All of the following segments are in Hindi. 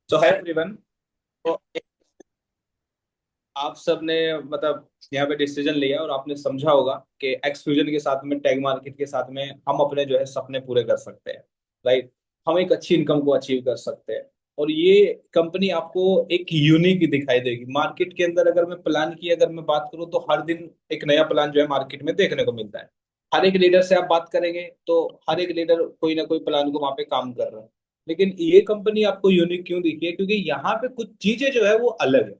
तो है एवरीवन। तो आप सब ने मतलब यहाँ पे डिसीजन लिया और आपने समझा होगा कि एक्सफ्यूजन के साथ में टैग मार्केट के साथ में हम अपने जो है सपने पूरे कर सकते हैं। राइट। हम एक अच्छी इनकम को अचीव कर सकते हैं। और ये कंपनी आपको एक यूनिक दिखाई देगी मार्केट के अंदर। अगर मैं प्लान की अगर मैं बात करूँ तो हर दिन एक नया प्लान जो है मार्केट में देखने को मिलता है। हर एक लीडर से आप बात करेंगे तो हर एक लीडर कोई ना कोई प्लान को वहां पे काम कर रहा है। लेकिन ये कंपनी आपको यूनिक क्यों दिखी है? क्योंकि यहाँ पे कुछ चीजें जो है वो अलग है।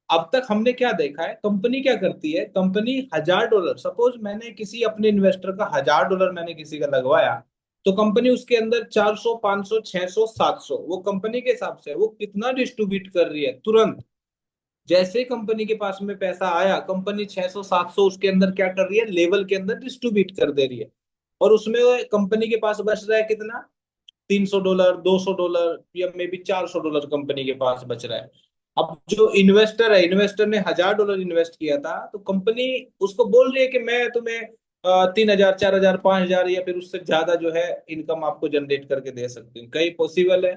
अब तक हमने क्या देखा है, कंपनी क्या करती है? कंपनी $1000, सपोज मैंने किसी अपने इन्वेस्टर का $1000 मैंने किसी का लगवाया, तो कंपनी उसके अंदर 400 500 600 700 वो कंपनी के हिसाब से वो कितना डिस्ट्रीब्यूट कर रही है तुरंत। जैसे ही कंपनी के पास में पैसा आया, कंपनी 600 700 उसके अंदर क्या कर रही है, लेवल के अंदर डिस्ट्रीब्यूट कर दे रही है। और उसमें कंपनी के पास बच रहा है कितना? $300 $200 या मे बी $400 कंपनी के पास बच रहा है। अब जो इन्वेस्टर है, इन्वेस्टर ने $1000 इन्वेस्ट किया था, तो कंपनी उसको बोल रही है कि मैं तुम्हें 3000 4000 5000 या फिर उससे ज्यादा जो है इनकम आपको जनरेट करके दे सकती हूँ। कहीं पॉसिबल है?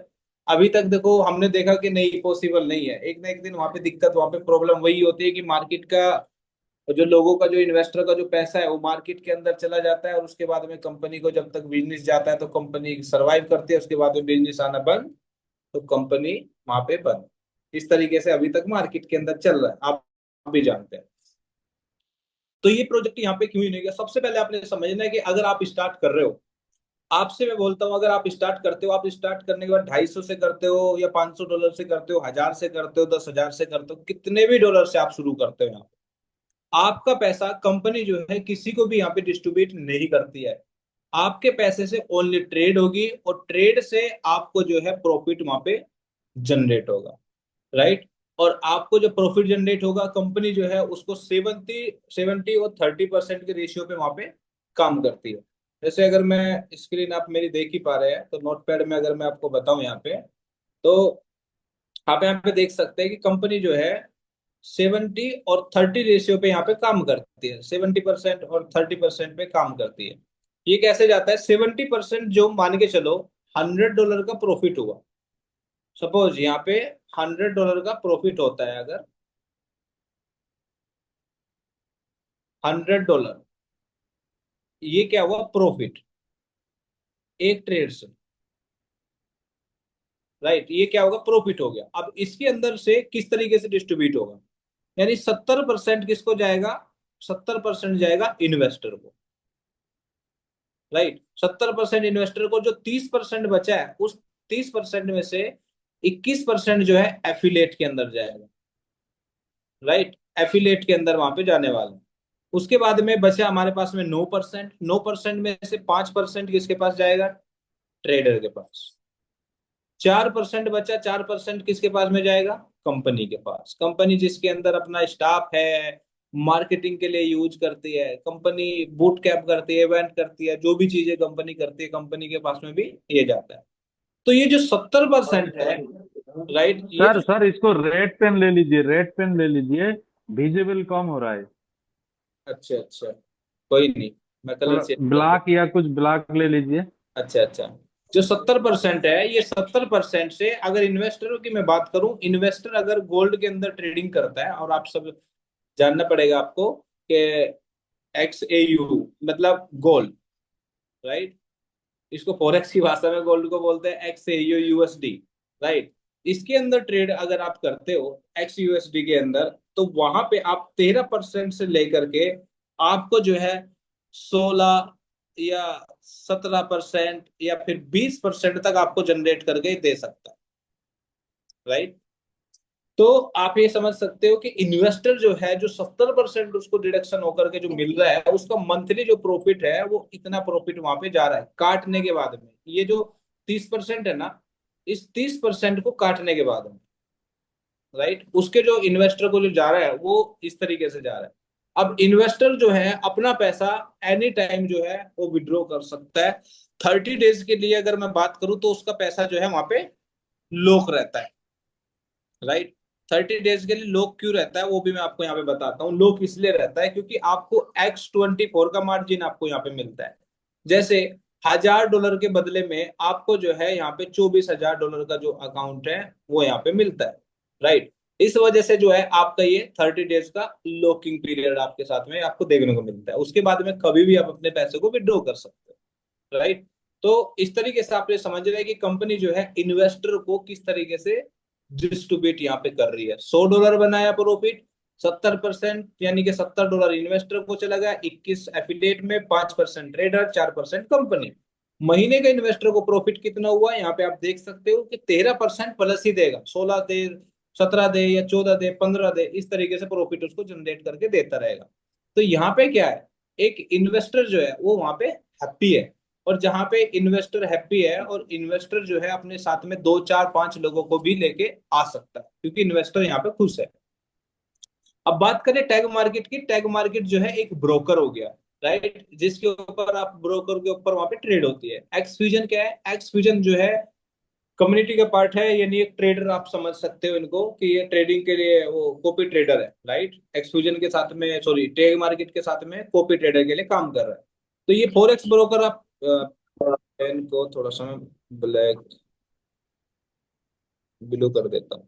अभी तक देखो हमने देखा कि नहीं, पॉसिबल नहीं है। एक ना एक दिन वहां पे दिक्कत, वहां पे प्रॉब्लम वही होती है कि मार्केट का जो लोगों का जो इन्वेस्टर का जो पैसा है वो मार्केट के अंदर चला जाता है। और उसके बाद में कंपनी को जब तक बिजनेस जाता है तो कंपनी सरवाइव करती है, उसके बाद में बिजनेस आना बंद, तो कंपनी वहां पे बंद। इस तरीके से अभी तक मार्केट के अंदर चल रहा है, आप भी जानते हैं। तो ये प्रोजेक्ट यहाँ पे क्यों नहीं गया? सबसे पहले आपने समझना है कि अगर आप स्टार्ट कर रहे हो, आपसे मैं बोलता हूँ, अगर आप स्टार्ट करते हो, आप स्टार्ट करने के बाद 250 से करते हो या $500 से करते हो, 1000 से करते हो, 10,000 से करते हो, कितने भी डॉलर से आप शुरू करते हो, यहाँ आपका पैसा कंपनी जो है किसी को भी यहाँ पे डिस्ट्रीब्यूट नहीं करती है। आपके पैसे से ओनली ट्रेड होगी और ट्रेड से आपको जो है प्रॉफिट वहां पे जनरेट होगा। राइट। और आपको जो प्रॉफिट जनरेट होगा, कंपनी जो है उसको 70 और 30% के रेशियो पे वहां पे काम करती है। जैसे अगर मैं स्क्रीन आप मेरी देख ही पा रहे हैं तो नोटपैड में अगर मैं आपको बताऊं यहाँ पे, तो आप यहाँ पे देख सकते हैं कि कंपनी जो है 70 और 30 रेशियो पे यहाँ पे काम करती है। 70% और 30% पे काम करती है। ये कैसे जाता है? 70% जो मान के चलो $100 का प्रॉफिट हुआ, सपोज यहाँ पे $100 का प्रॉफिट होता है। अगर $100, ये क्या हुआ? प्रॉफिट एक ट्रेड से। राइट। ये क्या होगा? प्रॉफिट हो गया। अब इसके अंदर से किस तरीके से डिस्ट्रीब्यूट होगा? यानी 70% किसको जाएगा? 70% जाएगा इन्वेस्टर को। राइट। 70% इन्वेस्टर को। जो 30% बचा है, उस 30% में से 21% जो है एफिलेट के अंदर जाएगा। राइट। एफिलेट के अंदर वहां पे जाने वाला है। उसके बाद में बचा हमारे पास में 9%। 9% में से 5% किसके पास जाएगा? ट्रेडर के पास। 4% बचा। 4% किसके पास में जाएगा? कंपनी के पास। कंपनी जिसके अंदर अपना स्टाफ है, मार्केटिंग के लिए यूज करती है, कंपनी बूट कैंप करती है, इवेंट करती है, जो भी चीजें कंपनी करती है, कंपनी के पास में भी ये जाता है। तो ये जो 70% है, राइट, ये सर जो सर इसको रेड पेन ले लीजिए, रेड पेन ले लीजिए। विजिबल कम हो रहा है। अच्छा अच्छा, कोई नहीं, मैं कलर थोड़ा चेंज कर ब्लैक दूँ। या कुछ ब्लैक ले लीजिए। अच्छा अच्छा। जो 70% है, ये 70% से अगर इन्वेस्टरों की मैं बात करूं, इन्वेस्टर अगर गोल्ड के अंदर ट्रेडिंग करता है, और आप सब जानना पड़ेगा आपको कि XAU मतलब गोल्ड। राइट। इसको फॉरेक्स की भाषा में गोल्ड को बोलते हैं XAU USD। राइट। इसके अंदर ट्रेड अगर आप करते हो XUSD के अंदर, तो वहां पे आप 13% से लेकर के आपको जो है 16 या 17% या फिर 20% तक आपको जनरेट करके दे सकता है। राइट। तो आप ये समझ सकते हो कि इन्वेस्टर जो है, जो 70% उसको डिडक्शन होकर के जो मिल रहा है, उसका मंथली जो प्रॉफिट है वो इतना प्रॉफिट वहां पे जा रहा है काटने के बाद में। ये जो 30% है ना, इस 30% को काटने के बाद में, राइट, उसके जो इन्वेस्टर को जो जा रहा है वो इस तरीके से जा रहा है। अब इन्वेस्टर जो है अपना पैसा एनी टाइम जो है वो विड्रॉ कर सकता है। 30 डेज के लिए अगर मैं बात करूं तो उसका पैसा जो है वहां पे लॉक रहता है। राइट। 30 डेज के लिए लोग क्यों रहता है वो भी मैं आपको यहाँ पे बताता हूँ। लोग इसलिए रहता है क्योंकि आपको X24 का मार्जिन आपको यहाँ पे मिलता है। जैसे $1,000 के बदले में आपको जो है यहाँ पे $24,000 का जो अकाउंट है वो यहाँ पे मिलता है, राइट। इस वजह से जो है आपका ये 30 डेज का लॉकिंग पीरियड आपके साथ में आपको देखने को मिलता है। उसके बाद में कभी भी आप अपने पैसे को विड्रॉ कर सकते हो, राइट। तो इस तरीके से आप ये समझ रहे हैं कि कंपनी जो है इन्वेस्टर को किस तरीके से डिस्ट्रीब्यूट यहाँ पे कर रही है। $100 बनाया प्रॉफिट, 70% यानी कि $70 इन्वेस्टर को चला गया, 21 एफिलिएट में, 5% ट्रेडर, 4% कंपनी। महीने का इन्वेस्टर को प्रॉफिट कितना हुआ यहाँ पे आप देख सकते हो कि 13% प्लस ही देगा। 16 दे, 17 दे या 14 दे, 15 दे, इस तरीके से प्रॉफिट उसको जनरेट करके देता रहेगा। तो यहाँ पे क्या है, एक इन्वेस्टर जो है वो वहां पे हैप्पी है। और जहां पे इन्वेस्टर हैप्पी है और इन्वेस्टर जो है अपने साथ में 2 4 5 लोगों को भी लेके आ सकता है, क्योंकि इन्वेस्टर यहाँ पे खुश है। अब बात करें टैग मार्केट की। टैग मार्केट जो है एक ब्रोकर हो गया, राइट, जिसके ऊपर आप ब्रोकर के ऊपर वहां पे ट्रेड होती है। एक्सफ्यूजन क्या है, एक्सफ्यूजन जो है कम्युनिटी का पार्ट है, यानी एक ट्रेडर आप समझ सकते हो इनको कि ये ट्रेडिंग के लिए वो कॉपी ट्रेडर है, राइट। एक्सफ्यूजन के साथ में, सॉरी, टैग मार्केट के साथ में कॉपी ट्रेडर के लिए काम कर रहा है। तो ये फॉरेक्स ब्रोकर आप पेन को थोड़ा सा मैं ब्लैक ब्लू कर देता हूँ,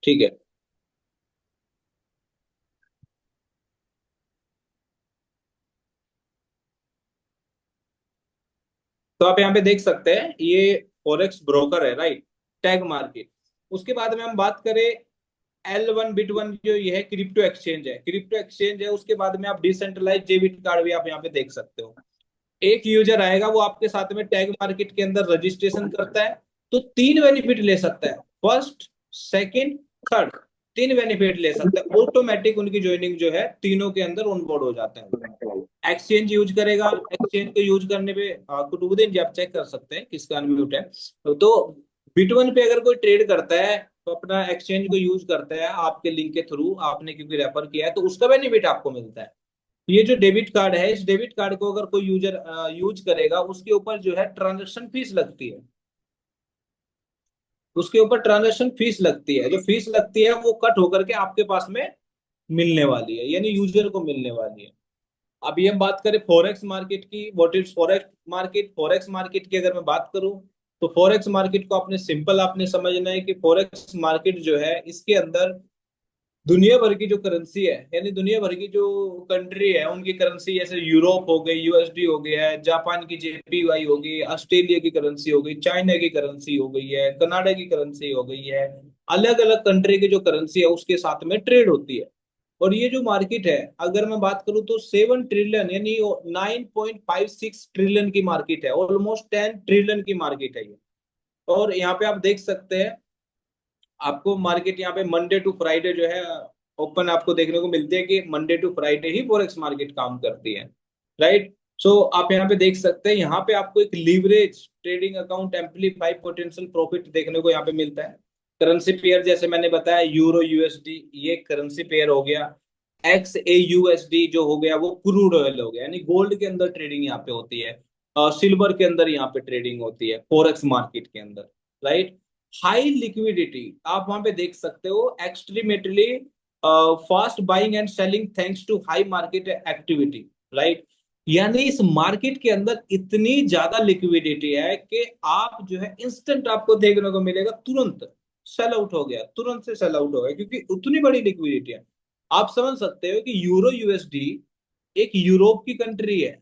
ठीक है। तो आप यहाँ पे देख सकते हैं ये फॉरेक्स ब्रोकर है, राइट, टैग मार्केट। उसके बाद में हम बात करें L1 Bit1, जो ये है क्रिप्टो एक्सचेंज है, क्रिप्टो एक्सचेंज है। उसके बाद में आप डिसेंट्रलाइज डेबिट कार्ड भी आप यहाँ पे देख सकते हो। एक यूजर आएगा, वो आपके साथ में टैग मार्केट के अंदर रजिस्ट्रेशन करता है, तो 3 बेनिफिट ले सकता है, फर्स्ट, सेकंड, थर्ड। 3 बेनिफिट ले सकता है, ऑटोमेटिक उनकी ज्वाइनिंग जो है तीनों के अंदर ऑनबोर्ड हो जाता है। एक्सचेंज यूज करेगा, एक्सचेंज को यूज करने पे कुतुबुद्दीन जी आप चेक कर सकते हैं किसका अनम्यूट है। तो बिटवन पे अगर कोई ट्रेड करता है तो अपना एक्सचेंज को यूज करता है आपके लिंक के थ्रू, आपने क्योंकि रेफर किया है, तो उसका बेनिफिट आपको मिलता है। ये जो डेबिट कार्ड है, इस डेबिट कार्ड को अगर कोई यूजर यूज करेगा, उसके ऊपर जो है ट्रांजेक्शन फीस लगती है। उसके ऊपर ट्रांजेक्शन फीस लगती है, जो फीस लगती है वो कट होकर के आपके पास में मिलने वाली है, यानी यूजर को मिलने वाली है। अभी हम बात करें फॉरेक्स मार्केट की, what is forex market. Forex market की अगर मैं बात करूं, तो फॉरेक्स मार्केट को आपने सिंपल आपने समझना है कि फॉरेक्स मार्केट जो है इसके अंदर दुनिया भर की जो करेंसी है, यानी दुनिया भर की जो कंट्री है उनकी करेंसी, जैसे यूरोप हो गई, यूएसडी हो गया है, जापान की जेपीवाई हो गई, ऑस्ट्रेलिया की करेंसी हो गई, चाइना की करेंसी हो गई है, कनाडा की करेंसी हो गई है। अलग अलग कंट्री की जो करेंसी है उसके साथ में ट्रेड होती है। और ये जो मार्केट है, अगर मैं बात करूं तो 7 ट्रिलियन, यानी 9.56 ट्रिलियन की मार्केट है, ऑलमोस्ट 10 ट्रिलियन की मार्केट है ये। और यहाँ पे आप देख सकते हैं, आपको मार्केट यहाँ पे मंडे टू फ्राइडे जो है ओपन आपको देखने को मिलती है, कि मंडे टू फ्राइडे ही फॉरेक्स मार्केट काम करती है, राइट। सो आप यहाँ पे देख सकते हैं, यहाँ पे आपको एक leverage trading account amplify potential profit देखने को यहाँ पे मिलता है। करेंसी पेयर जैसे मैंने बताया, यूरो यूएसडी ये करेंसी पेयर हो गया। XAUSD जो हो गया वो क्रूड ऑयल हो गया, यानी गोल्ड के अंदर ट्रेडिंग यहाँ पे होती है, सिल्वर के अंदर यहाँ पे ट्रेडिंग होती है फॉरेक्स मार्केट के अंदर, राइट। हाई लिक्विडिटी आप वहां पे देख सकते हो, extremely fast buying and selling thanks to high market activity, right. यानी इस मार्केट के अंदर इतनी ज्यादा लिक्विडिटी है कि आप जो है इंस्टेंट आपको देखने को मिलेगा, तुरंत सेल आउट हो गया, तुरंत से सेल आउट हो गया, क्योंकि उतनी बड़ी लिक्विडिटी है। आप समझ सकते हो कि यूरो यूएसडी एक यूरोप की कंट्री है,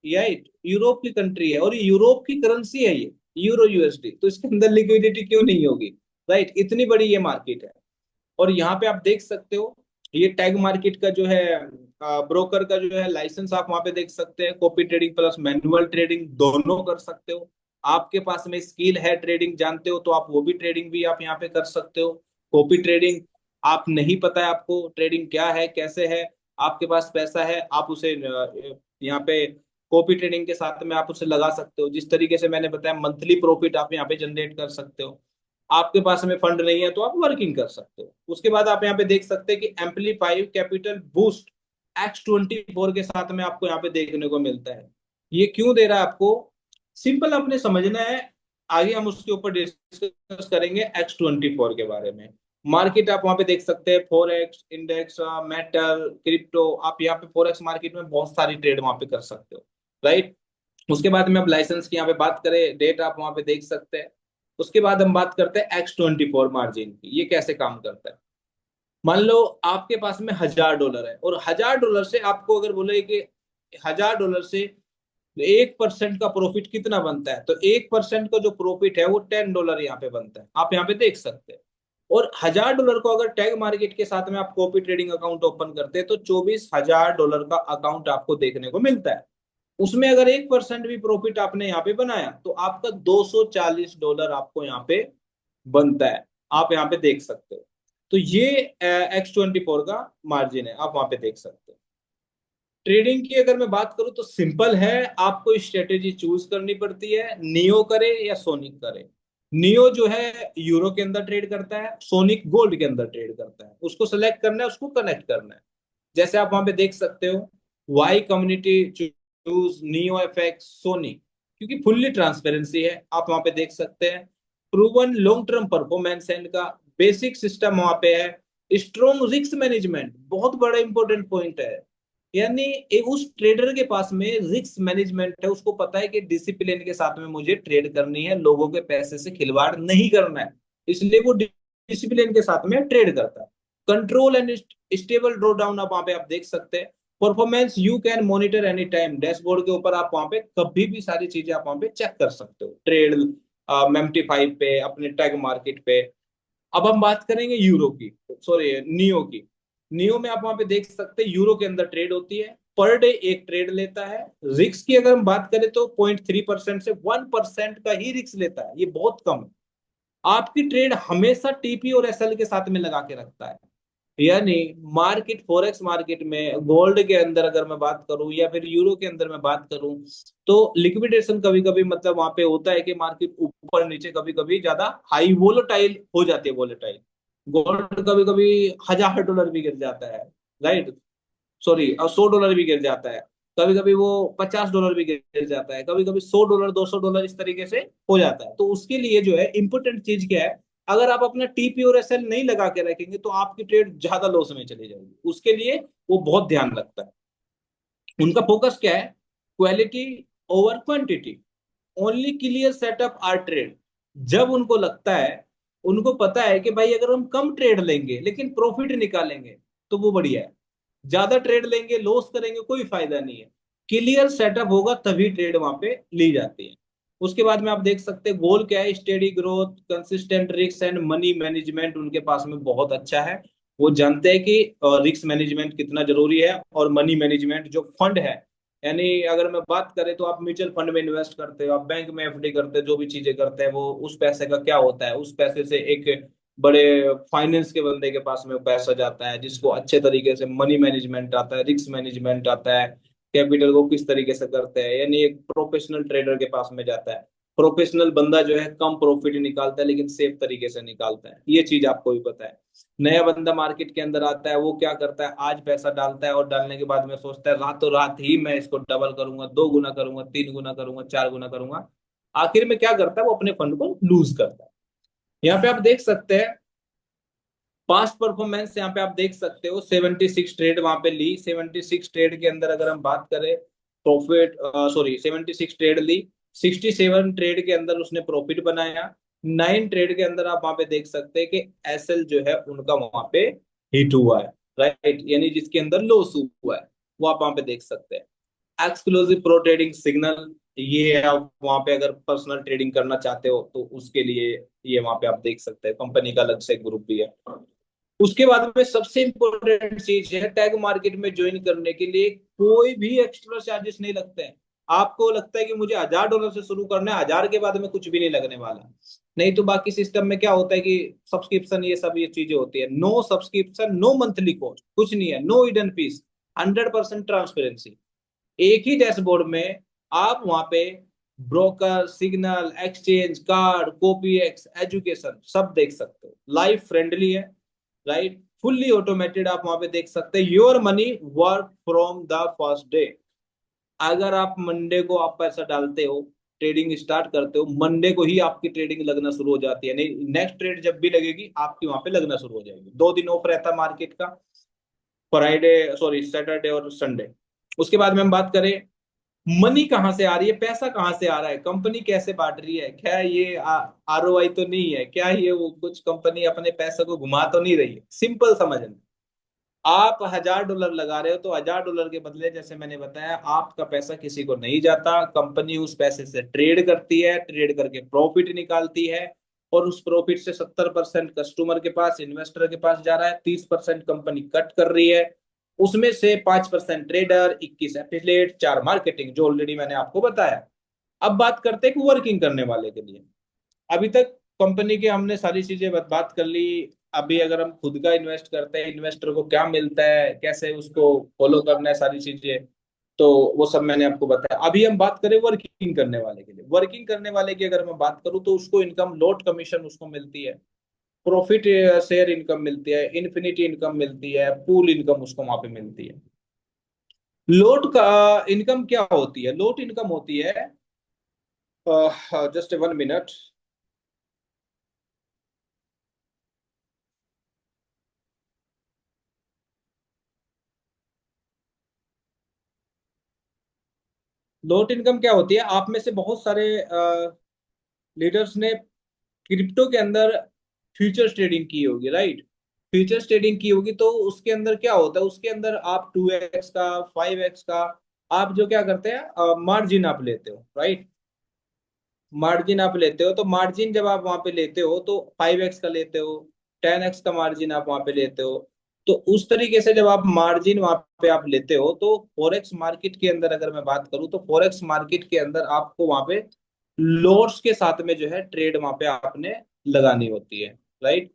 राइट, यूरोप की कंट्री है और यूरोप की करेंसी है ये यूरो यूएसडी, तो इसके अंदर लिक्विडिटी क्यों नहीं होगी, राइट। इतनी बड़ी ये मार्केट है। और यहाँ पे आप देख सकते हो, ये टैग मार्केट का जो है ब्रोकर का जो है लाइसेंस आप वहां पे देख सकते हैं। Copy trading plus manual trading दोनों कर सकते हो। आपके पास में स्किल है, ट्रेडिंग जानते हो, तो आप वो भी ट्रेडिंग भी आप यहाँ पे कर सकते हो। कॉपी ट्रेडिंग आप नहीं पता है आपको ट्रेडिंग क्या है कैसे है, आपके पास पैसा है, आप उसे यहाँ पे कॉपी ट्रेडिंग के साथ में आप उसे लगा सकते हो। जिस तरीके से मैंने बताया, मंथली प्रॉफिट आप यहाँ पे जनरेट कर सकते हो। आपके पास में फंड नहीं है तो आप वर्किंग कर सकते हो। उसके बाद आप यहाँ पे देख सकते हैं कि एम्पलीफाई कैपिटल बूस्ट X24 के साथ में आपको यहाँ पे देखने को मिलता है। ये क्यों दे रहा है आपको, सिंपल आपने समझना है। आगे हम उसके ऊपर डिस्कस करेंगे X24 के बारे में। मार्केट आप वहां पे देख सकते हैं, फॉरेक्स इंडेक्स, मेटल, क्रिप्टो। आप यहाँ पे फॉरेक्स मार्केट में बहुत सारी ट्रेड वहां पे कर सकते हो, राइट। उसके बाद में अब लाइसेंस की यहाँ पे बात करें, डेट आप वहां पे देख सकते हैं। उसके बाद हम बात करते हैं X24 मार्जिन की, ये कैसे काम करता है। मान लो आपके पास में $1000 है, और $1000 से आपको अगर बोले कि $1000 से 1% का प्रॉफिट कितना बनता है, तो 1% का जो प्रॉफिट है वो $10 यहाँ पे बनता है, आप यहाँ पे देख सकते हैं। और $1000 को अगर टैग मार्केट के साथ में आप कॉपी ट्रेडिंग अकाउंट ओपन करते हैं तो $24,000 का अकाउंट आपको देखने को मिलता है। उसमें अगर 1% भी प्रॉफिट आपने यहाँ पे बनाया तो आपका $240 आपको यहाँ पे बनता है, आप यहाँ पे देख सकते हो। तो ये X24 का मार्जिन है, आप वहां पे देख सकते हो। ट्रेडिंग की अगर मैं बात करूं तो सिंपल है, आपको स्ट्रेटेजी चूज करनी पड़ती है, नियो करे या सोनिक करे। नियो जो है यूरो के अंदर ट्रेड करता है, सोनिक गोल्ड के अंदर ट्रेड करता है, उसको सेलेक्ट करना है, उसको कनेक्ट करना है। जैसे आप वहां पे देख सकते हो, why community choose Neo FX Sonic, क्योंकि फुल्ली ट्रांसपेरेंसी है, आप वहां पे देख सकते हैं। प्रूवन लॉन्ग टर्म परफॉर्मेंस है इनका, बेसिक सिस्टम वहां पे है, स्ट्रॉन्ग रिस्क मैनेजमेंट बहुत बड़ा इंपॉर्टेंट पॉइंट है। यानी एक उस ट्रेडर के पास में रिस्क मैनेजमेंट है, उसको पता है कि डिसिप्लिन के साथ में मुझे ट्रेड करनी है, लोगों के पैसे से खिलवाड़ नहीं करना है, इसलिए वो डिसिप्लिन के साथ में ट्रेड करता है। Control and stable draw down आप वहां पे आप देख सकते हैं। Performance you can monitor any time, dashboard के ऊपर आप वहां पे कभी भी सारी चीजें आप वहां पे चेक कर सकते हो, ट्रेड मेमटी 5 पे, अपने टैग मार्केट पे। अब हम बात करेंगे यूरो की, सॉरी नियो की। नियो में आप वहां पे देख सकते हैं यूरो के अंदर ट्रेड होती है, पर डे एक ट्रेड लेता है। रिस्क की अगर हम बात करें तो 0.3% से 1% का ही रिस्क लेता है, ये बहुत कम है। आपकी ट्रेड हमेशा टीपी और एसएल के साथ में लगा के रखता है। यानी मार्केट, फॉरेक्स मार्केट में गोल्ड के अंदर अगर मैं बात करूं या फिर यूरो के अंदर मैं बात करूं, तो लिक्विडेशन कभी कभी मतलब वहां पे होता है कि मार्केट ऊपर नीचे कभी कभी ज्यादा हाई वोलेटाइल हो जाती है, वोलेटाइल। गोल्ड कभी कभी $1000 भी गिर जाता है, राइट, सॉरी, और $100 भी गिर जाता है। कभी कभी वो $50 भी गिर जाता है, कभी कभी $100 $200 इस तरीके से हो जाता है। तो उसके लिए जो है इंपॉर्टेंट चीज क्या है, अगर आप अपना टीपी और एसएल नहीं लगा के रखेंगे तो आपकी ट्रेड ज्यादा लॉस में चली जाएगी, उसके लिए वो बहुत ध्यान रखता है। उनका फोकस क्या है, quality over quantity, only clear setup are trade. जब उनको लगता है, उनको पता है कि भाई अगर हम कम ट्रेड लेंगे लेकिन प्रॉफिट निकालेंगे तो वो बढ़िया है, ज्यादा ट्रेड लेंगे लॉस करेंगे कोई फायदा नहीं है। क्लियर सेटअप होगा तभी ट्रेड वहां पे ली जाती है। उसके बाद में आप देख सकते हैं गोल क्या है, steady growth, consistent risk and money management उनके पास में बहुत अच्छा है। वो जानते हैं कि रिस्क मैनेजमेंट कितना जरूरी है, और मनी मैनेजमेंट जो फंड है, यानी अगर मैं बात करें तो आप म्यूचुअल फंड में इन्वेस्ट करते हो, आप बैंक में एफडी करते हो, जो भी चीजें करते हैं वो उस पैसे का क्या होता है, उस पैसे से एक बड़े फाइनेंस के बंदे के पास में पैसा जाता है जिसको अच्छे तरीके से मनी मैनेजमेंट आता है, रिस्क मैनेजमेंट आता है, कैपिटल को किस तरीके से करते हैं, यानी एक प्रोफेशनल ट्रेडर के पास में जाता है। प्रोफेशनल बंदा जो है कम प्रॉफिट निकालता है लेकिन सेफ तरीके से निकालता है, ये चीज आपको भी पता है। नया बंदा मार्केट के अंदर आता है, वो क्या करता है, आज पैसा डालता है और डालने के बाद में सोचता है रातों रात ही मैं इसको डबल करूंगा, 2 गुना करूंगा, 3 गुना करूंगा, 4 गुना करूंगा। आखिर में क्या करता है, वो अपने फंड को लूज करता है। यहाँ पे आप देख सकते हैं पास्ट परफॉर्मेंस, यहाँ पे आप देख सकते हो 76 ट्रेड वहां पे ली, 76 ट्रेड के अंदर अगर हम बात करें प्रॉफिट, सॉरी 76 ट्रेड ली, 67 ट्रेड के अंदर उसने प्रॉफिट बनाया। 9 ट्रेड के अंदर आप वहां पे देख सकते हैं कि एसएल जो है उनका वहां पे हिट हुआ है, राइट, यानी जिसके अंदर लॉस हुआ है, वो आप वहां पे देख सकते हैं। एक्सक्लूसिव प्रो ट्रेडिंग सिग्नल, ये आप वहां पे अगर पर्सनल ट्रेडिंग करना चाहते हो तो उसके लिए ये वहां पे आप देख सकते हैं, कंपनी का अलग से ग्रुप भी है। उसके बाद में सबसे इंपॉर्टेंट चीज है, टैग मार्केट में ज्वाइन करने के लिए कोई भी एक्स्ट्रा चार्जेस नहीं लगते हैं। आपको लगता है कि मुझे $1000 से शुरू करना है, 1000 के बाद में कुछ भी नहीं लगने वाला, नहीं तो बाकी सिस्टम में क्या होता है कि सब्सक्रिप्शन, ये सब ये चीजें होती है। No subscription, no monthly cost, कुछ नहीं है, नो हिडन फीस, 100% ट्रांसपेरेंसी। एक ही डैशबोर्ड में आप वहां पे broker, signal, exchange, card, copy x, education सब देख सकते हो, लाइफ फ्रेंडली है, राइट, फुल्ली ऑटोमेटेड। आप वहां पे देख सकते हैं your money work from the first day. अगर आप मंडे को आप पैसा डालते हो, ट्रेडिंग स्टार्ट करते हो, मंडे को ही आपकी ट्रेडिंग लगना शुरू हो जाती है, नहीं नेक्स्ट ट्रेड जब भी लगेगी आपकी वहां पे लगना शुरू हो जाएगी। 2 दिन ऑफ रहता है मार्केट का, फ्राइडे, सॉरी सैटरडे और संडे। उसके बाद में हम बात करें मनी कहाँ से आ रही है, पैसा कहाँ से आ रहा है, कंपनी कैसे बांट रही है, क्या ये आरओआई तो नहीं है, क्या ये वो कुछ कंपनी अपने पैसे को घुमा तो नहीं रही है। सिंपल समझना, आप $1000 लगा रहे हो तो $1000 के बदले जैसे मैंने बताया आपका पैसा किसी को नहीं जाता, कंपनी उस पैसे से ट्रेड करती है, ट्रेड करके प्रॉफिट निकालती है, और उस प्रॉफिट से 70% कस्टमर के पास, इन्वेस्टर के पास जा रहा है, 30% कंपनी कट कर रही है, उसमें से 5% ट्रेडर, 21 एफिलिएट, 4 मार्केटिंग, जो ऑलरेडी मैंने आपको बताया। अब बात करते हैं वर्किंग करने वाले के लिए। अभी तक कंपनी की हमने सारी चीजें बात कर ली। अभी अगर हम खुद का इन्वेस्ट करते हैं, इन्वेस्टर को क्या मिलता है, कैसे उसको फॉलो करना है, सारी चीजें, तो वो सब मैंने आपको बताया। अभी हम बात करें वर्किंग करने वाले के लिए। वर्किंग करने वाले की अगर मैं बात करूं तो उसको इनकम, लॉट कमीशन उसको मिलती है, प्रॉफिट शेयर इनकम मिलती है, इन्फिनिटी इनकम मिलती है, पूल इनकम उसको वहां पे मिलती है। लोट का इनकम क्या होती है, लोट इनकम होती है, जस्ट 1 मिनट। लोट इनकम क्या होती है, आप में से बहुत सारे लीडर्स ने क्रिप्टो के अंदर फ्यूचर्स ट्रेडिंग की होगी, राइट। फ्यूचर्स ट्रेडिंग की होगी, तो उसके अंदर क्या होता है, उसके अंदर आप 2x का, 5x का, आप जो क्या करते हैं, मार्जिन आप लेते हो, राइट। मार्जिन आप लेते हो, तो मार्जिन जब आप वहां पे लेते हो तो 5x का लेते हो, 10x का मार्जिन आप वहां पे लेते हो। तो उस तरीके से जब आप मार्जिन वहां पे आप लेते हो, तो फॉरेक्स मार्केट के अंदर अगर मैं बात करूं तो फॉरेक्स मार्केट के अंदर आपको वहां पे लॉट्स के साथ में जो है ट्रेड वहां पे आपने लगानी होती है, राइट।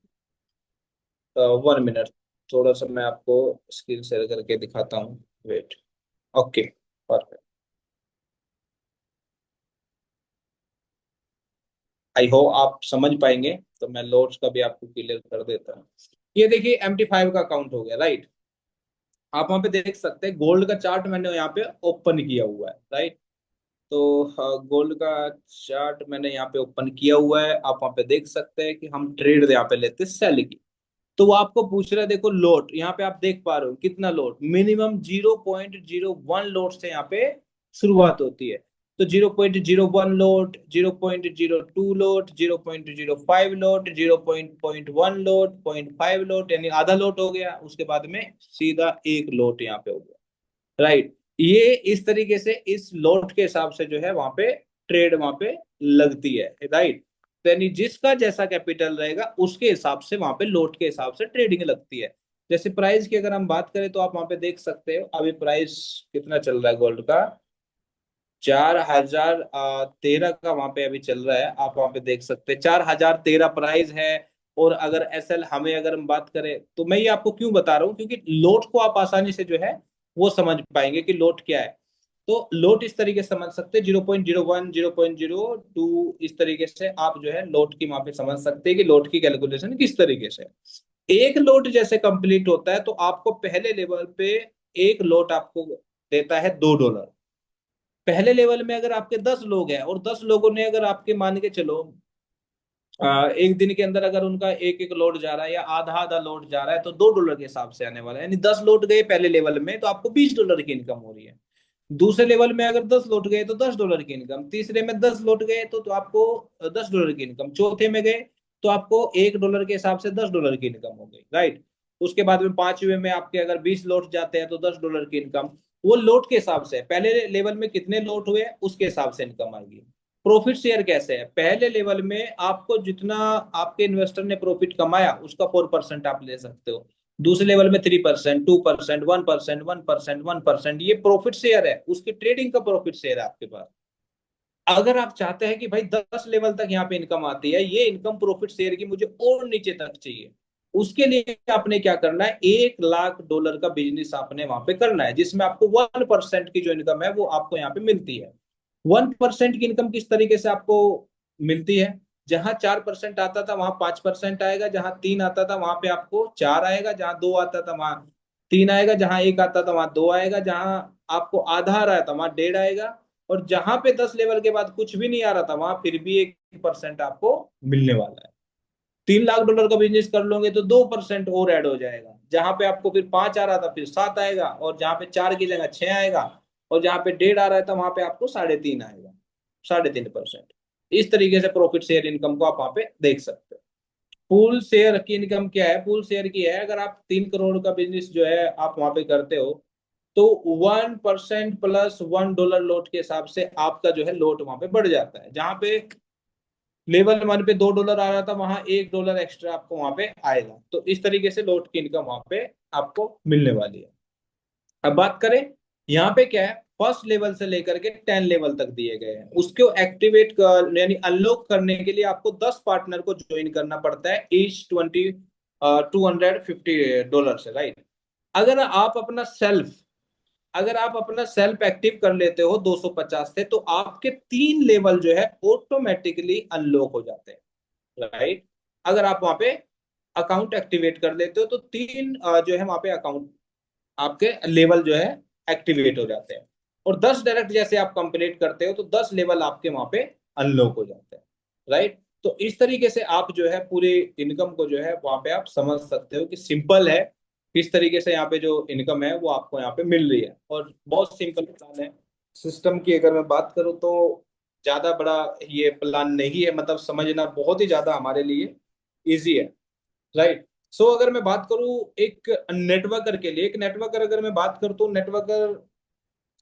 1 मिनट, थोड़ा सा मैं आपको स्क्रीन शेयर करके दिखाता हूँ, wait. Okay, perfect. I hope आप समझ पाएंगे, तो मैं लॉट्स का भी आपको क्लियर कर देता हूँ। ये देखिए MT5 का अकाउंट हो गया, राइट। आप वहां पे देख सकते हैं गोल्ड का चार्ट मैंने यहाँ पे ओपन किया हुआ है, राइट। तो गोल्ड का चार्ट मैंने यहाँ पे ओपन किया हुआ है, आप वहां पे देख सकते हैं कि हम ट्रेड यहाँ पे लेते हैं सेल की। तो वो आपको पूछ रहा है, देखो लोट यहाँ पे आप देख पा रहे हो कितना लोट, मिनिमम 0.01 लोट से यहाँ पे शुरुआत होती है। तो 0.01 लोट, 0.02 लोट, 0.05 लोट, 0.1 लोट, 0.5 लोट, यानी आधा लोट हो गया, उसके बाद में सीधा एक लोट यहाँ पे हो गया, राइट। ये इस तरीके से इस लोट के हिसाब से जो है वहां पे ट्रेड वहां पे लगती है, राइट। तो यानी जिसका जैसा कैपिटल रहेगा उसके हिसाब से वहां पे लोट के हिसाब से ट्रेडिंग लगती है। जैसे प्राइस की अगर हम बात करें तो आप वहां पे देख सकते हो अभी प्राइस कितना चल रहा है गोल्ड का, 4013 का वहां पे अभी चल रहा है, आप वहां पे देख सकते हैं 4013 प्राइस है। और अगर SL हमें अगर हम बात करें, तो मैं ये आपको क्यों बता रहा हूँ, क्योंकि लोट को आप आसानी से जो है वो समझ पाएंगे कि लोट क्या है। तो लोट इस तरीके से समझ सकते हैं, 0.01, 0.02, इस तरीके से आप जो है लोट की वहां पे समझ सकते हैं कि लोट की कैलकुलेशन किस तरीके से। एक लोट जैसे कंप्लीट होता है तो आपको पहले लेवल पे एक लोट आपको देता है $2। पहले लेवल में अगर आपके 10 लोग हैं और 10 लोगों ने अगर आपके मान के चलो एक दिन के अंदर अगर उनका एक एक लोड जा रहा है या आधा आधा लोड जा रहा है, तो $2 के हिसाब से आने वाला है, यानी 10 लोड गए पहले लेवल में तो आपको $20 की इनकम हो रही है। दूसरे लेवल में अगर 10 लोड गए तो $10 की इनकम, तीसरे में 10 लोड गए तो आपको $10 की इनकम, चौथे में गए तो आपको $1 के हिसाब से $10 की इनकम हो गई, राइट। उसके बाद में पांचवे में आपके अगर 20 लोड जाते हैं तो $10 की इनकम। वो लोड के हिसाब से, पहले लेवल में कितने लोड हुए उसके हिसाब से इनकम आएगी। प्रॉफिट शेयर कैसे है, पहले लेवल में आपको जितना आपके इन्वेस्टर ने प्रॉफिट कमाया उसका 4% आप ले सकते हो। दूसरे लेवल में 3%, 2%, 1%, 1%, 1%, ये प्रॉफिट शेयर है, उसके ट्रेडिंग का प्रॉफिट शेयर है आपके पास। अगर आप चाहते हैं कि भाई 10 लेवल तक यहाँ पे इनकम आती है, ये इनकम प्रॉफिट शेयर की मुझे और नीचे तक चाहिए, उसके लिए आपने क्या करना है, $1 लाख का बिजनेस आपने वहां पे करना है, जिसमें आपको 1% की जो इनकम है वो आपको यहाँ पे मिलती है। 1% की इनकम किस तरीके से आपको मिलती है, जहां 4% आता था वहां 5% आएगा, जहां 3 आता था वहां पे आपको 4 आएगा, जहां 2 आता था वहां 3 आएगा, जहां 1 आता था वहां 2 आएगा, जहां आपको आधा आ रहा था वहां 1.5 आएगा, और जहां पे 10 लेवल के बाद कुछ भी नहीं आ रहा था वहां फिर भी 1% आपको मिलने वाला है। $3 लाख का बिजनेस कर लोगे तो 2% और ऐड हो जाएगा, जहां पे आपको फिर 5 आ रहा था फिर 7 आएगा, और जहां पे 4 की जगह 6 आएगा, और जहां पे 1.5 आ रहा था वहां पे आपको 3.5 आएगा, 3.5%। इस तरीके से प्रॉफिट शेयर इनकम को आप वहां पे देख सकते हो। पूल शेयर की इनकम क्या है? पूल शेयर की है, अगर आप 3 करोड़ का बिजनेस जो है आप वहां पे करते हो, तो 1% प्लस $1 लोट के हिसाब से आपका जो है लोट वहां पे बढ़ जाता है। जहां पे लेवल 1 पे $2 आ रहा था, वहां $1 एक्स्ट्रा आपको वहां पे आएगा। तो इस तरीके से लोट की इनकम वहां पे आपको मिलने वाली है। अब बात करें, यहाँ पे क्या है, फर्स्ट लेवल से लेकर के 10 लेवल तक दिए गए हैं। उसको एक्टिवेट कर यानी अनलॉक करने के लिए आपको 10 पार्टनर को ज्वाइन करना पड़ता है, ईच 250 से, राइट। अगर आप अपना सेल्फ अगर आप अपना सेल्फ एक्टिव कर लेते हो 250 से, तो आपके 3 लेवल जो है ऑटोमेटिकली अनलॉक हो जाते हैं, राइट। अगर आप वहां पे अकाउंट एक्टिवेट कर लेते हो, तो 3 जो है वहां पे अकाउंट आपके लेवल जो है एक्टिवेट हो जाते हैं। और 10 डायरेक्ट जैसे आप कंप्लीट करते हो, तो 10 लेवल आपके वहां पे अनलॉक हो जाते हैं, राइट। तो इस तरीके से आप जो है पूरे इनकम को जो है वहां पे आप समझ सकते हो कि सिंपल है किस तरीके से यहाँ पे जो इनकम है वो आपको यहाँ पे मिल रही है, और बहुत सिंपल प्लान है। सिस्टम की अगर मैं बात करूँ तो ज्यादा बड़ा ये प्लान नहीं है, मतलब समझना बहुत ही ज्यादा हमारे लिए इजी है, राइट। सो अगर मैं बात करूं एक नेटवर्कर के लिए, एक नेटवर्कर अगर मैं बात करूं तो नेटवर्कर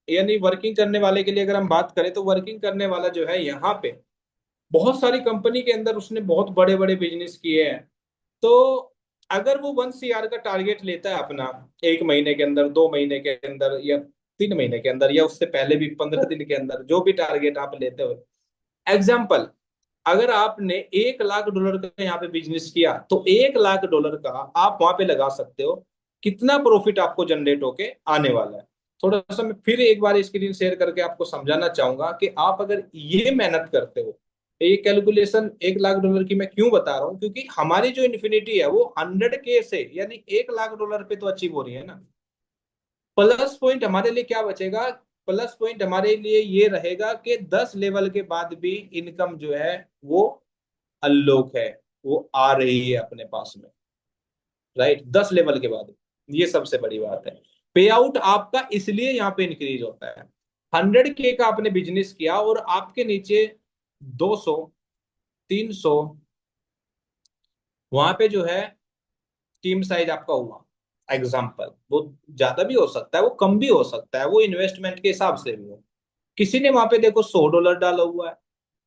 यानी वर्किंग करने वाले के लिए अगर हम बात करें, तो वर्किंग करने वाला जो है यहाँ पे बहुत सारी कंपनी के अंदर उसने बहुत बड़े बड़े बिजनेस किए हैं। तो अगर वो 1 CR का टारगेट लेता है अपना, 1 महीने के अंदर, 2 महीने के अंदर, या 3 महीने के अंदर, या उससे पहले भी 15 दिन के अंदर, जो भी टारगेट आप लेते हो, एग्जाम्पल, अगर आपने $1 लाख का यहाँ पे बिजनेस किया, तो $1 लाख का आप वहां पे लगा सकते हो, कितना प्रॉफिट आपको जनरेट होके आने वाला है। थोड़ा सा मैं फिर एक बार स्क्रीन शेयर करके आपको समझाना चाहूंगा कि आप अगर ये मेहनत करते हो, ये कैलकुलेशन $1 लाख की मैं क्यों बता रहा हूँ, क्योंकि हमारी जो इन्फिनिटी है वो 100K से यानी $1 लाख पे तो अचीव हो रही है ना। प्लस पॉइंट हमारे लिए क्या बचेगा? प्लस पॉइंट हमारे लिए ये रहेगा कि 10 लेवल के बाद भी इनकम जो है वो अनलॉक है, वो आ रही है अपने पास में, राइट। 10 लेवल के बाद, ये सबसे बड़ी बात है। पे आउट आपका इसलिए यहाँ पे इंक्रीज होता है। 100K का आपने बिजनेस किया और आपके नीचे 200, 300 वहां पे जो है टीम साइज आपका हुआ, एग्जाम्पल, वो ज्यादा भी हो सकता है, वो कम भी हो सकता है, वो इन्वेस्टमेंट के हिसाब से भी हो। किसी ने वहां पे देखो $100 डाला हुआ है,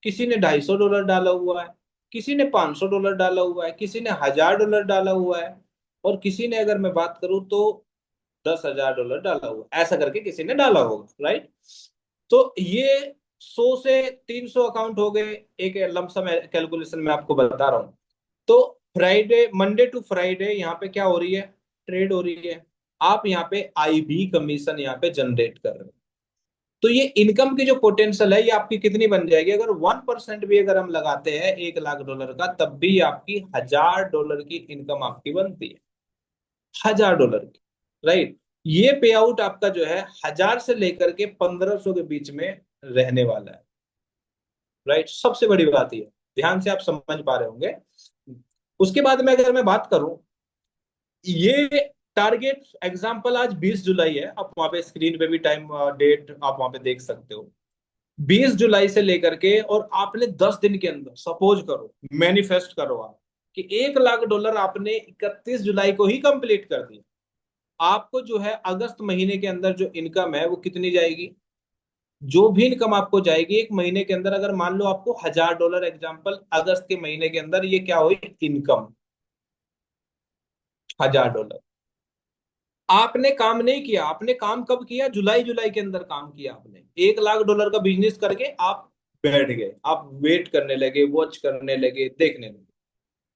किसी ने $250 डाला हुआ है, किसी ने $500 डाला हुआ है, किसी ने $1000 डाला हुआ है, और किसी ने अगर मैं बात करूं तो $10,000 डाला हुआ है, ऐसा करके किसी ने डाला होगा, राइट। तो ये 100 से 300 अकाउंट हो गए, एक लमसम कैलकुलेशन में आपको बता रहा हूँ। तो फ्राइडे, मंडे टू फ्राइडे यहाँ पे क्या हो रही है? ट्रेड हो रही है। आप यहाँ पे IB कमीशन यहाँ पे जनरेट कर रहे हो। तो ये इनकम की जो पोटेंशियल है ये आपकी कितनी बन जाएगी? अगर 1% भी अगर हम लगाते हैं $1 लाख का, तब भी आपकी $1000 की इनकम आपकी बनती है, $1000 की, राइट। ये पे आउट आपका जो है 1000 से लेकर के 1500 के बीच में रहने वाला है, राइट। सबसे बड़ी बात ये, ध्यान से आप समझ पा रहे होंगे। उसके बाद में अगर मैं बात करूं, ये टारगेट एग्जांपल आज 20 जुलाई है, आप वहां पे स्क्रीन पे भी टाइम डेट आप वहां पे देख सकते हो। 20 जुलाई से लेकर के, और आपने 10 दिन के अंदर, सपोज करो, मैनिफेस्ट करो आप कि $1 लाख आपने 31 जुलाई को ही कंप्लीट कर दिया, आपको जो है अगस्त महीने के अंदर जो इनकम है वो कितनी जाएगी? जो भी इनकम आपको जाएगी एक महीने के अंदर, अगर मान लो आपको $1000, एग्जाम्पल, अगस्त के महीने के अंदर ये क्या हुई? इनकम $1000। आपने काम नहीं किया, आपने काम कब किया? जुलाई जुलाई के अंदर काम किया आपने। $1 लाख का बिजनेस करके आप बैठ गए, आप वेट करने लगे, वॉच करने लगे, देखने लगे।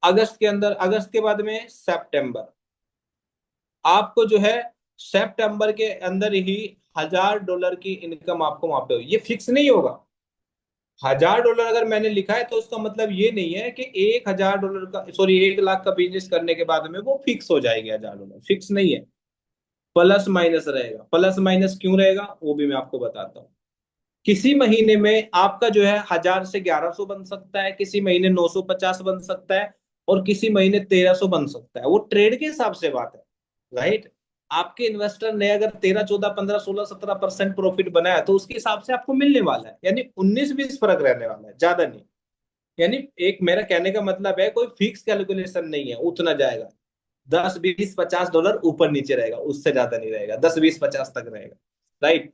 अगस्त के अंदर, अगस्त के बाद में सितंबर, आपको जो है सितंबर के अंदर ही $1000 की इनकम आपको वहां पे हुई। ये फिक्स नहीं होगा। $1000 अगर मैंने लिखा है तो उसका मतलब ये नहीं है कि $1000 का, सॉरी, 1 लाख का बिजनेस करने के बाद में वो फिक्स हो जाएगी। $1000 फिक्स नहीं है, प्लस माइनस रहेगा। प्लस माइनस क्यों रहेगा वो भी मैं आपको बताता हूँ। किसी महीने में आपका जो है 1000 से 1100 बन सकता है, किसी महीने 950 बन सकता है, और किसी महीने 1300 बन सकता है। वो ट्रेड के हिसाब से बात है, राइट। आपके इन्वेस्टर ने अगर 13, 14, 15, 16, 17% प्रॉफिट बनाया तो उसके हिसाब से आपको मिलने वाला है, यानी 19, 20 फर्क रहने वाला है, ज्यादा नहीं। यानी एक मेरा कहने का मतलब है, कोई फिक्स कैलकुलेशन नहीं है, उतना जाएगा। 10, 20, 50 डॉलर ऊपर नीचे रहेगा, उससे ज्यादा नहीं रहेगा, 10, 20, 50 तक रहेगा। राइट।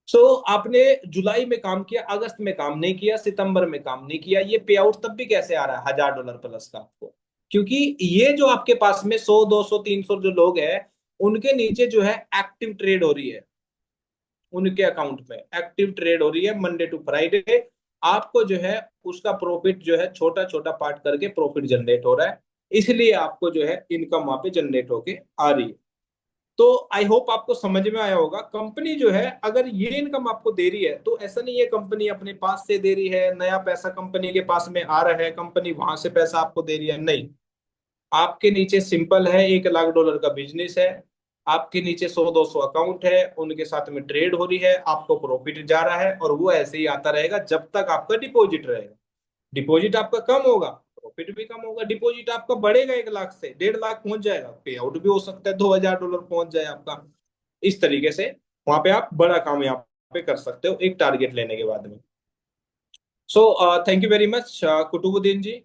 सो आपने जुलाई में काम किया, अगस्त में काम नहीं किया, सितंबर में काम नहीं किया, ये पे आउट तब भी कैसे आ रहा है $1000 प्लस का आपको? क्योंकि ये जो आपके पास में 100, 200, 300 जो लोग हैं, उनके नीचे जो है एक्टिव ट्रेड हो रही है, उनके अकाउंट में एक्टिव ट्रेड हो रही है मंडे टू फ्राइडे। आपको जो है उसका प्रॉफिट जो है छोटा छोटा पार्ट करके प्रॉफिट जनरेट हो रहा है, इसलिए आपको जो है इनकम वहां पे जनरेट होके आ रही है। तो आई होप आपको समझ में आया होगा। कंपनी जो है अगर ये इनकम आपको दे रही है, तो ऐसा नहीं है कंपनी अपने पास से दे रही है, नया पैसा कंपनी के पास में आ रहा है, कंपनी वहां से पैसा आपको दे रही है, नहीं। आपके नीचे सिंपल है, $1 लाख का बिजनेस है, आपके नीचे 100, 200 अकाउंट है, उनके साथ में ट्रेड हो रही है, आपको प्रॉफिट जा रहा है, और वो ऐसे ही आता रहेगा जब तक आपका डिपॉजिट रहेगा। डिपॉजिट आपका कम होगा, प्रॉफिट भी कम होगा। डिपॉजिट आपका बढ़ेगा 1 लाख से 1.5 लाख पहुंच जाएगा, पे आउट भी हो सकता है $2000 पहुंच जाए आपका। इस तरीके से वहां पे आप बड़ा काम यहाँ पे कर सकते हो एक टारगेट लेने के बाद में। So thank you very much Qutubuddin ji.